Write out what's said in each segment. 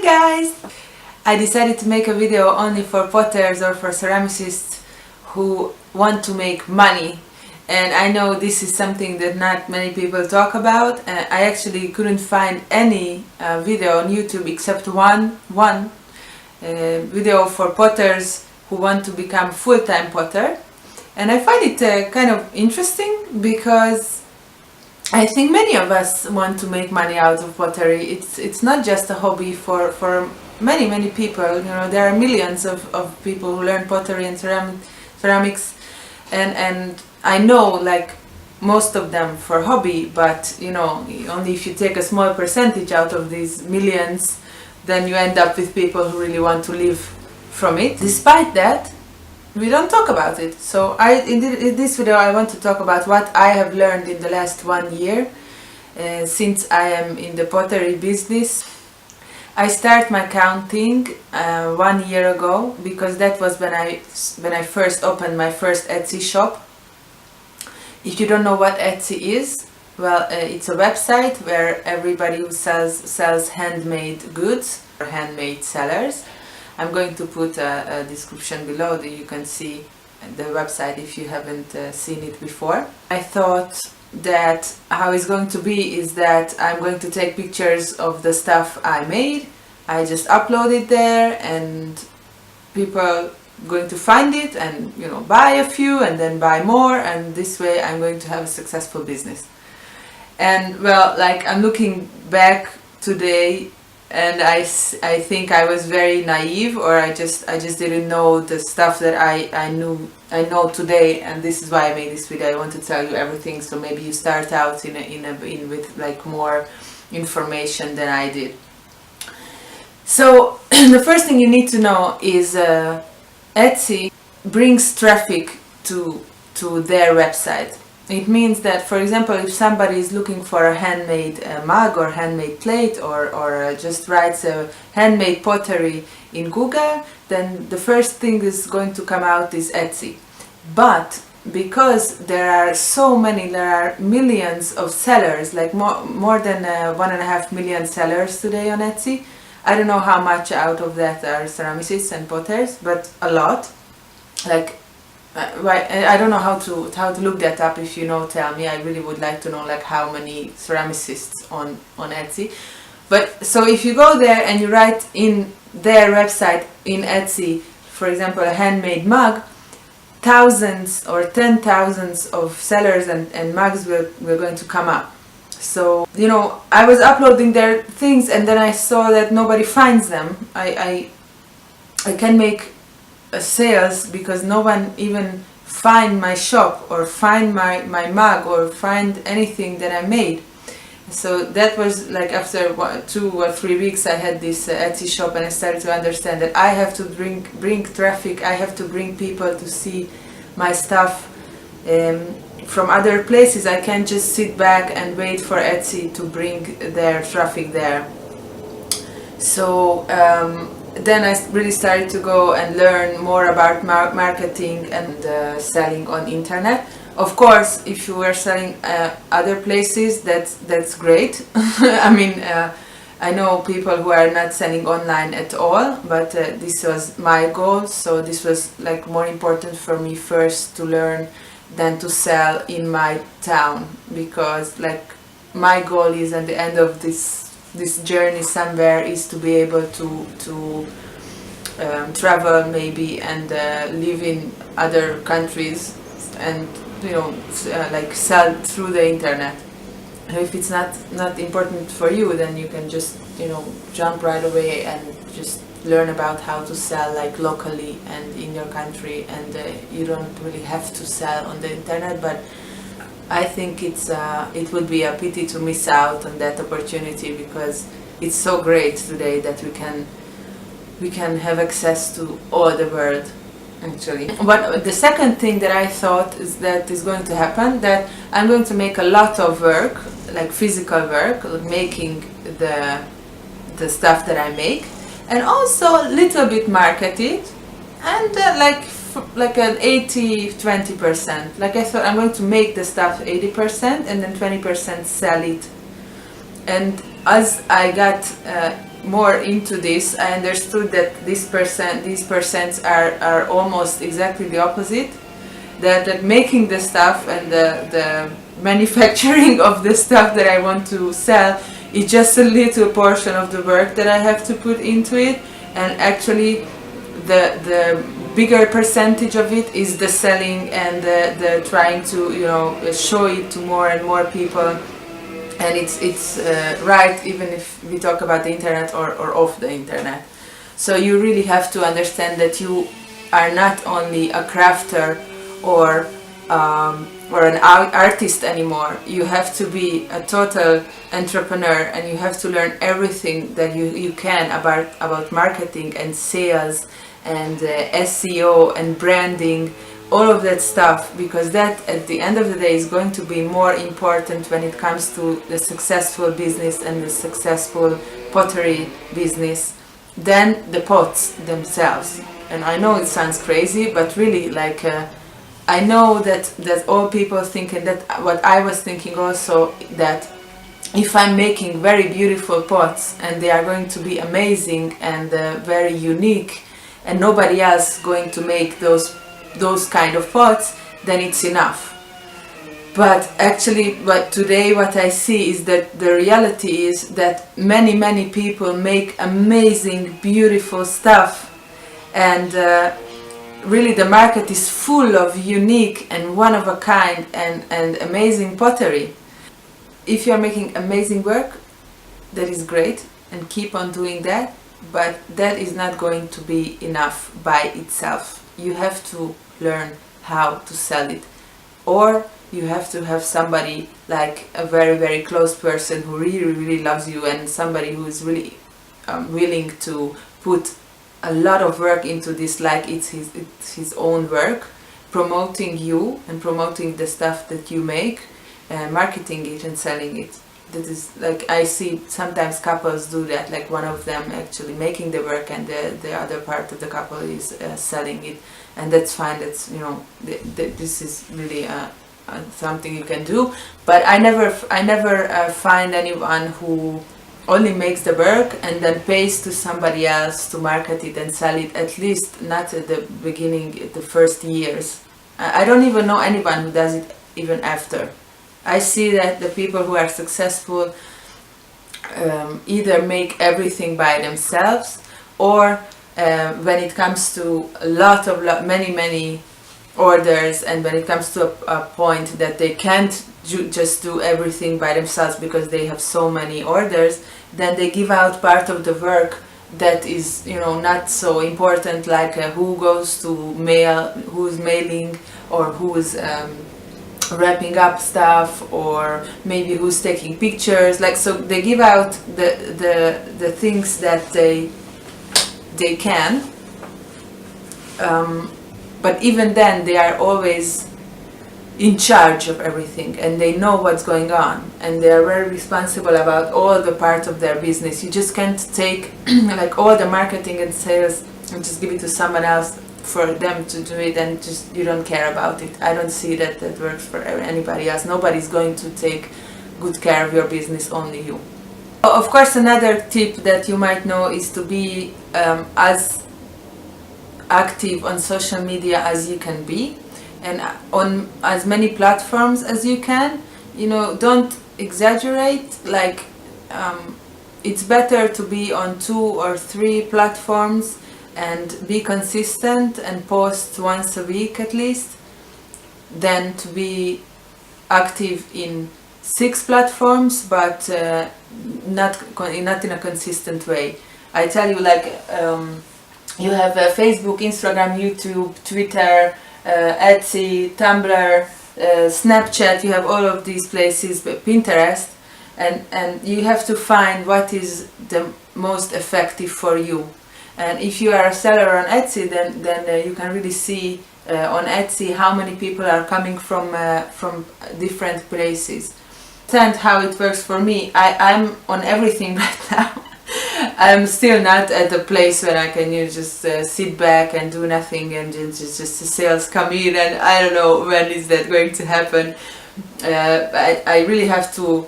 Hi guys! I decided to make a video only for potters or for ceramicists who want to make money, and I know this is something that not many people talk about. I actually couldn't find any video on YouTube except one video for potters who want to become full-time potter, and I find it kind of interesting because I think many of us want to make money out of pottery. It's not just a hobby for many people. You know, there are millions of people who learn pottery and ceramics, and I know like most of them for hobby, but you know, only if you take a small percentage out of these millions, then you end up with people who really want to live from it. Despite that, we don't talk about it. So in this video I want to talk about what I have learned in the last 1 year since I am in the pottery business. I started my counting 1 year ago because that was when I first opened my first Etsy shop. If you don't know what Etsy is, well, it's a website where everybody who sells handmade goods or handmade sellers. I'm going to put a description below that you can see the website if you haven't seen it before. I thought that how it's going to be is that I'm going to take pictures of the stuff I made. I just upload it there and people are going to find it and, you know, buy a few and then buy more, and this way I'm going to have a successful business. And well, like, I'm looking back today and I think I was very naive, or I just didn't know the stuff that I know today, and this is why I made this video. I want to tell you everything, so maybe you start out with like more information than I did. So the first thing you need to know is Etsy brings traffic to their website. It means that, for example, if somebody is looking for a handmade mug or handmade plate, or just writes a handmade pottery in Google, then the first thing is going to come out is Etsy. But because there are millions of sellers, like more than 1.5 million sellers today on Etsy. I don't know how much out of that are ceramicists and potters, but a lot. Like, I don't know how to look that up. If you know, tell me. I really would like to know like how many ceramicists on Etsy. But so if you go there and you write in their website in Etsy, for example, a handmade mug, thousands or 10,000s of sellers and mugs were going to come up. So, you know, I was uploading their things and then I saw that nobody finds them. I can make sales because no one even find my shop or find my mug or find anything that I made. So that was like after 2 or 3 weeks I had this Etsy shop, and I started to understand that I have to bring traffic. I have to bring people to see my stuff from other places. I can't just sit back and wait for Etsy to bring their traffic there. So then I really started to go and learn more about marketing and selling on internet. Of course, if you were selling other places, that's great. I mean, I know people who are not selling online at all, but this was my goal, so this was like more important for me first to learn than to sell in my town, because like my goal is at the end of this journey somewhere is to be able to travel maybe and live in other countries and, you know, like sell through the internet. If it's not important for you, then you can just, you know, jump right away and just learn about how to sell like locally and in your country, and you don't really have to sell on the internet. But I think it would be a pity to miss out on that opportunity, because it's so great today that we can have access to all the world, actually. But the second thing that I thought is going to happen, that I'm going to make a lot of work, like physical work, like making the stuff that I make, and also a little bit market it, and like an 80-20%. Like I thought, I'm going to make the stuff 80% and then 20% sell it. And As I got more into this, I understood that these percents are almost exactly the opposite. That making the stuff and the manufacturing of the stuff that I want to sell is just a little portion of the work that I have to put into it, and actually the bigger percentage of it is the selling and the trying to, you know, show it to more and more people. And it's right, even if we talk about the internet or off the internet. So you really have to understand that you are not only a crafter or an artist anymore. You have to be a total entrepreneur, and you have to learn everything that you can about marketing and sales and SEO and branding, all of that stuff, because that at the end of the day is going to be more important when it comes to the successful business and the successful pottery business than the pots themselves. And I know it sounds crazy, but really, like, I know that all people think, and that what I was thinking also, that if I'm making very beautiful pots and they are going to be amazing and very unique, and nobody else going to make those kind of pots, then it's enough. But actually, today what I see is that the reality is that many people make amazing, beautiful stuff, and really the market is full of unique and one of a kind and amazing pottery. If you're making amazing work, that is great, and keep on doing that, but that is not going to be enough by itself. You have to learn how to sell it, or you have to have somebody, like a very close person who really loves you, and somebody who is really willing to put a lot of work into this, like it's his own work, promoting you and promoting the stuff that you make, marketing it and selling it. That is, like, I see sometimes couples do that, like one of them actually making the work and the other part of the couple is selling it, and that's fine. That's, you know, this is really something you can do. But I never find anyone who only makes the work and then pays to somebody else to market it and sell it, at least not at the beginning, the first years. I don't even know anyone who does it even after. I see that the people who are successful either make everything by themselves, or when it comes to many orders, and when it comes to a point that they can't just do everything by themselves because they have so many orders, then they give out part of the work that is, you know, not so important, like who goes to mail, who's mailing, or who's wrapping up stuff, or maybe who's taking pictures. Like, so they give out the things that they can, but even then they are always in charge of everything, and they know what's going on, and they are very responsible about all the parts of their business. You just can't take like all the marketing and sales and just give it to someone else for them to do it, and just you don't care about it. I don't see that works for anybody else. Nobody's going to take good care of your business, only you. Of course, another tip that you might know is to be as active on social media as you can be, and on as many platforms as you can. You know, don't exaggerate. Like, it's better to be on 2 or 3 platforms and be consistent and post once a week at least, than to be active in 6 platforms but not in a consistent way. I tell you, like, you have Facebook, Instagram, YouTube, Twitter, Etsy, Tumblr, Snapchat. You have all of these places, Pinterest, and you have to find what is the most effective for you. And if you are a seller on Etsy, then you can really see on Etsy how many people are coming from different places. Understand how it works for me. I'm on everything right now. I'm still not at the place where I can just sit back and do nothing, and just the sales come in, and I don't know when is that going to happen. I really have to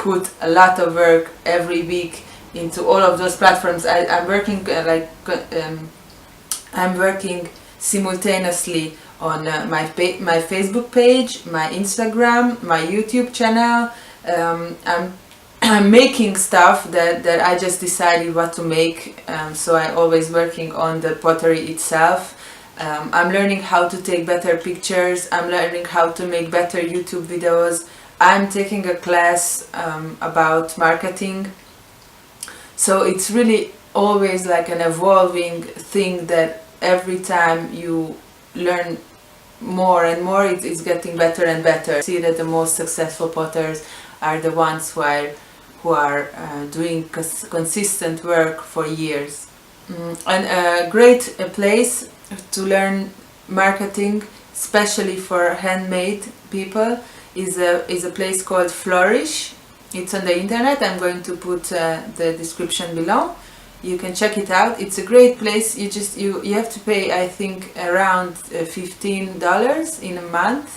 put a lot of work every week into all of those platforms. I'm working I'm working simultaneously on my Facebook page, my Instagram, my YouTube channel. I'm making stuff that I just decided what to make, so I'm always working on the pottery itself. I'm learning how to take better pictures, I'm learning how to make better YouTube videos. I'm taking a class about marketing. So it's really always like an evolving thing that every time you learn more and more, it's getting better and better. I see that the most successful potters are the ones who are doing consistent work for years. And a great place to learn marketing, especially for handmade people, is a place called Flourish. It's on the internet. I'm going to put the description below. You can check it out. It's a great place. You have to pay, I think, around $15 in a month,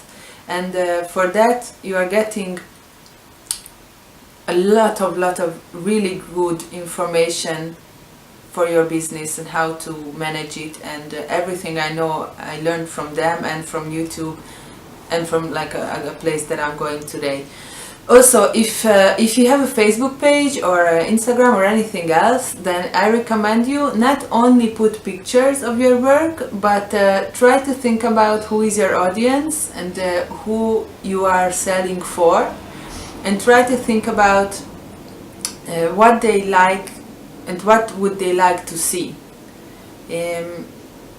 and for that you are getting a lot of really good information for your business and how to manage it, and everything I know I learned from them and from YouTube and from like a place that I'm going today. Also, if you have a Facebook page or Instagram or anything else, then I recommend you not only put pictures of your work, but try to think about who is your audience and who you are selling for, and try to think about what they like and what would they like to see.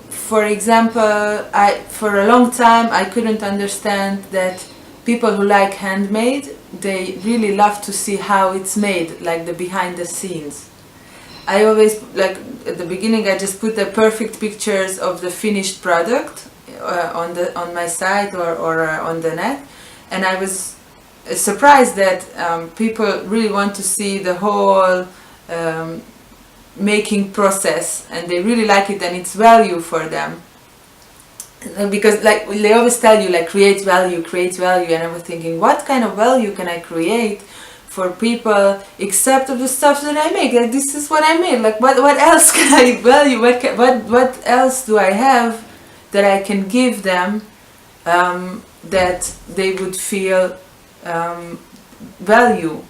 For example, for a long time I couldn't understand that people who like handmade, they really love to see how it's made, like the behind the scenes. I always, like at the beginning, I just put the perfect pictures of the finished product on my site or on the net, and I was surprised that people really want to see the whole making process, and they really like it, and it's value for them. Because like they always tell you, like, create value, and I was thinking, what kind of value can I create for people except of the stuff that I make? Like, this is what I made. Like, what else can I value? What else do I have that I can give them that they would feel value?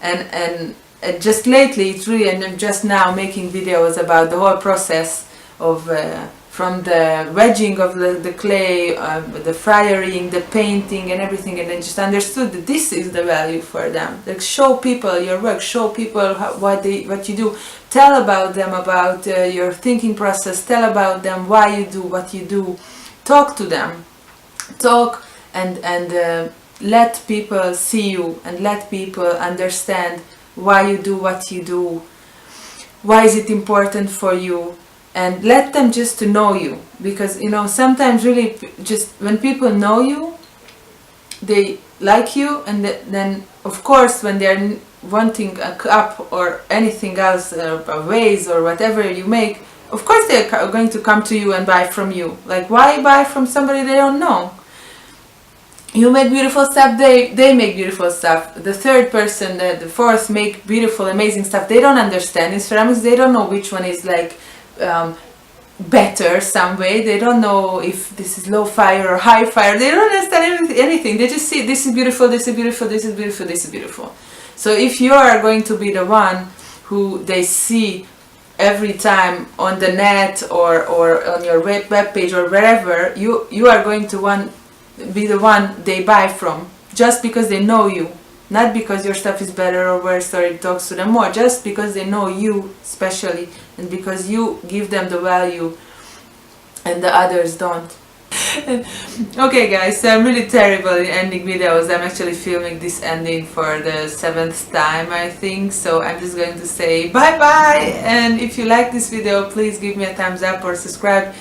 And just lately, it's really, and I'm just now making videos about the whole process of from the wedging of the clay, the firing, the painting and everything, and I just understood that this is the value for them. Like, show people your work, show people what you do, tell about them, about your thinking process, tell about them why you do what you do, talk to them, talk and let people see you and let people understand why you do what you do, why is it important for you, and let them just to know you. Because, you know, sometimes really just when people know you, they like you, and then of course when they're wanting a cup or anything else, a vase or whatever you make, of course they're going to come to you and buy from you. Like, why buy from somebody they don't know? You make beautiful stuff, they make beautiful stuff. The third person, the fourth make beautiful, amazing stuff. They don't understand in ceramics. They don't know which one is like better some way. They don't know if this is low fire or high fire. They don't understand anything. They just see this is beautiful, this is beautiful, this is beautiful, this is beautiful. So if you are going to be the one who they see every time on the net or on your web page or wherever, you are going to be the one they buy from, just because they know you, not because your stuff is better or worse or it talks to them more, just because they know you especially, and because you give them the value and the others don't. Okay guys, so I'm really terrible in ending videos. I'm actually filming this ending for the 7th time, I think, so I'm just going to say bye bye, and if you like this video, please give me a thumbs up or subscribe.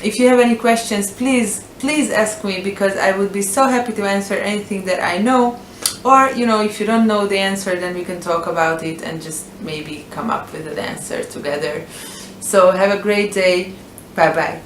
If you have any questions, please ask me, because I would be so happy to answer anything that I know. Or, you know, if you don't know the answer, then we can talk about it and just maybe come up with an answer together. So have a great day. Bye bye.